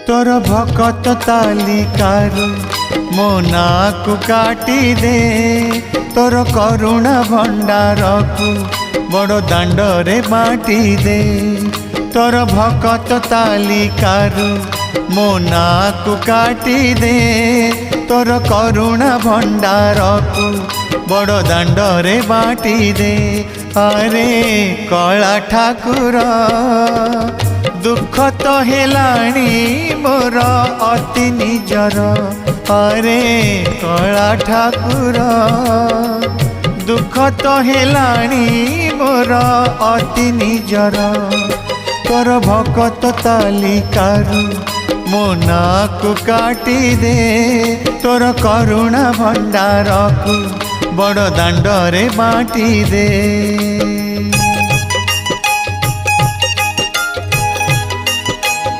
तोर भकत तालिकारु मो नाकु काटी दे तोर करुणा भंडार को बड़ दांडरे बाटी दे। तोर भकत तालिकारु मो नाकु काटी दे तोर करुणा भंडार को बड़ दांडरे बाटी दे। अरे कला ठाकुर दुख तो हेलाणी मोर अति निजर। अरे कला ठाकुर दुख तो हेलाणी मोर अति निजर। तोर भकत तालिकारु मो नाकु काटी दे तोर करुणा भंडार को बड़ दांडरे बाटी दे।